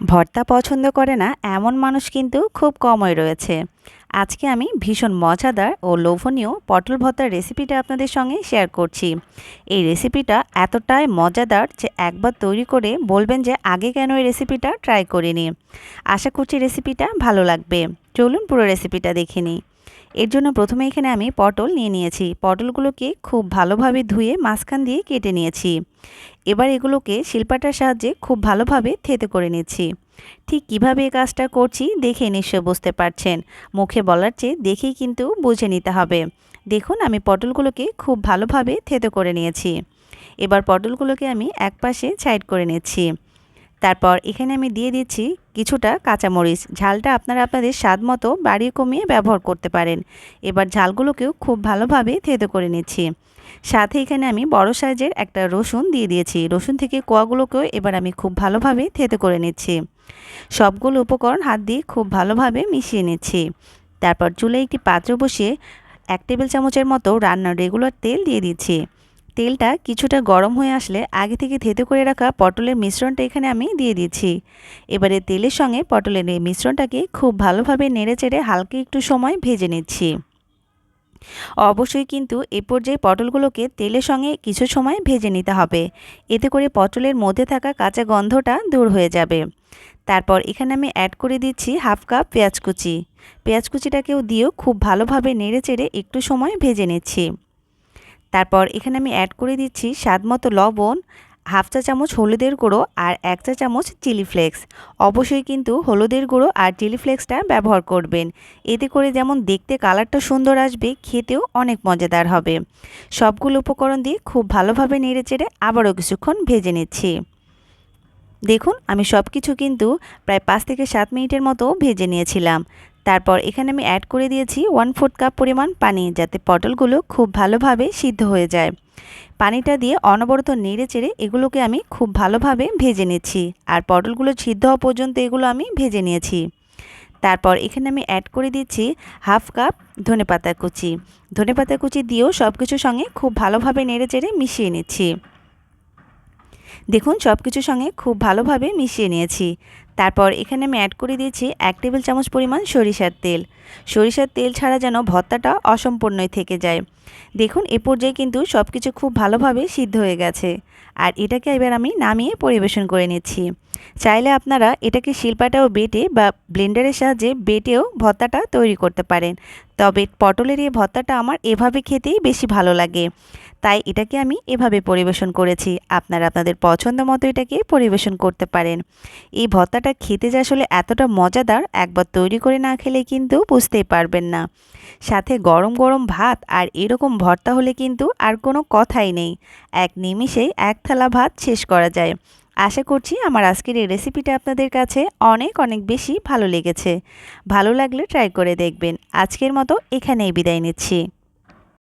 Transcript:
ভর্তা পছন্দ করে না এমন মানুষ কিন্তু খুব কমই রয়েছে। আজকে আমি ভীষণ মজাদার ও লোভনীয় পটল ভর্তার রেসিপিটা আপনাদের সঙ্গে শেয়ার করছি। এই রেসিপিটা এতটাই মজাদার যে একবার তৈরি করে বলবেন যে আগে কেন এই রেসিপিটা ট্রাই করিনি। আশা করছি রেসিপিটা ভালো লাগবে। চলুন পুরো রেসিপিটা দেখে নিই। এর জন্য প্রথমে এখানে আমি পটল নিয়ে নিয়েছি। পটলগুলোকে খুব ভালোভাবে ধুয়ে মাঝখান দিয়ে কেটে নিয়েছি। এবার এগুলোকে শিলপাটার সাহায্যে খুব ভালোভাবে থেতো করে নিচ্ছি। ঠিক কিভাবে এই কাজটা করছি দেখে নিশ্চয় বুঝতে পারছেন। মুখে বলার চেয়ে দেখেই কিন্তু বুঝে নিতে হবে। দেখুন আমি পটলগুলোকে খুব ভালোভাবে থেতো করে নিয়েছি। এবার পটলগুলোকে আমি একপাশে সাইড করে নিচ্ছি। তারপর এখানে আমি দিয়ে দিচ্ছি কিছুটা কাঁচামরিচ। ঝালটা আপনারা আপনাদের স্বাদ মতো বাড়িয়ে কমিয়ে ব্যবহার করতে পারেন। এবার ঝালগুলোকেও খুব ভালোভাবে থেতো করে নিচ্ছি। সাথে এখানে আমি বড় সাইজের একটা রসুন দিয়ে দিয়েছি। রসুন থেকে কোয়াগুলোকেও এবার আমি খুব ভালোভাবে থেতো করে নিচ্ছি। সবগুলো উপকরণ হাত দিয়ে খুব ভালোভাবে মিশিয়ে নিচ্ছি। তারপর চুলায় একটি পাত্র বসিয়ে 1 টেবিল চামচের মতো রান্নার রেগুলার তেল দিয়ে দিচ্ছি। তেলটা কিছুটা গরম হয়ে আসলে আগে থেকে থেতো করে রাখা পটলের মিশ্রণটা এখানে আমি দিয়ে দিচ্ছি। এবারে তেলের সঙ্গে পটলের এই মিশ্রণটাকে খুব ভালোভাবে নেড়েচেড়ে হালকা একটু সময় ভেজে নিচ্ছি। অবশ্যই কিন্তু এ পর্যায়ে পটলগুলোকে তেলের সঙ্গে কিছু সময় ভেজে নিতে হবে। এতে করে পটলের মধ্যে থাকা কাঁচা গন্ধটা দূর হয়ে যাবে। তারপর এখানে আমি অ্যাড করে দিচ্ছি হাফ কাপ পেঁয়াজ কুচি। পেঁয়াজ কুচিটাকেও দিয়েও খুব ভালোভাবে নেড়েচেড়ে একটু সময় ভেজে নিচ্ছি। তারপর এখানে আমি অ্যাড করে দিচ্ছি স্বাদমতো লবণ, হাফ চা চামচ হলুদের গুঁড়ো আর 1 চা চামচ চিলি ফ্লেক্স। অবশ্যই কিন্তু হলুদের গুঁড়ো আর চিলি ফ্লেক্সটা ব্যবহার করবেন। এতে করে যেমন দেখতে কালারটা সুন্দর আসবে, খেতেও অনেক মজাদার হবে। সবগুলো উপকরণ দিয়ে খুব ভালোভাবে নেড়েচেড়ে আবারও কিছুক্ষণ ভেজে নিচ্ছি। দেখুন আমি সব কিছু কিন্তু প্রায় 5 থেকে 7 মিনিটের মতো ভেজে নিয়েছিলাম। তারপর এখানে আমি অ্যাড করে দিয়েছি 1/4 কাপ পরিমাণ পানি, যাতে পটলগুলো খুব ভালোভাবে সিদ্ধ হয়ে যায়। পানিটা দিয়ে অনবরত নেড়েচেড়ে এগুলোকে আমি খুব ভালোভাবে ভেজে নিচ্ছি। আর পটলগুলো সিদ্ধ হওয়া পর্যন্ত এগুলো আমি ভেজে নিয়েছি। তারপর এখানে আমি অ্যাড করে দিচ্ছি হাফ কাপ ধনেপাতা কুচি। ধনেপাতা কুচি দিয়েও সব কিছুর সঙ্গে খুব ভালোভাবে নেড়েচেড়ে মিশিয়ে নিচ্ছি। দেখুন সব কিছুর সঙ্গে খুব ভালোভাবে মিশিয়ে নিয়েছি। তারপর এখানে আমি অ্যাড করে দিয়েছি 1 টেবিল চামচ পরিমাণ সরিষার তেল। সরিষার তেল ছাড়া যেন ভর্তাটা অসম্পূর্ণই থেকে যায়। দেখুন এ পর্যায়ে কিন্তু সব কিছু খুব ভালোভাবে সিদ্ধ হয়ে গেছে। আর এটাকে এবার আমি নামিয়ে পরিবেশন করে নিচ্ছি। চাইলে আপনারা এটাকে শিলপাটাও বেটে বা ব্লেন্ডারের সাহায্যে বেটেও ভর্তাটা তৈরি করতে পারেন। তবে পটলের এই ভর্তাটা আমার এভাবে খেতেই বেশি ভালো লাগে। তাই এটাকে আমি এভাবে পরিবেশন করেছি। আপনারা আপনাদের পছন্দ মতো এটাকে পরিবেশন করতে পারেন। এই ভর্তাটা খেতে যে আসলে এতটা মজাদার, একবার তৈরি করে না খেলে কিন্তু বুঝতেই পারবেন না। সাথে গরম গরম ভাত আর এরকম ভর্তা হলে কিন্তু আর কোনো কথাই নেই। এক নিমিষেই 1 থালা ভাত শেষ করা যায়। আশা করছি আমার আজকের এই রেসিপিটা আপনাদের কাছে অনেক অনেক বেশি ভালো লেগেছে। ভালো লাগলে ট্রাই করে দেখবেন। আজকের মতো এখানেই বিদায় নিচ্ছি।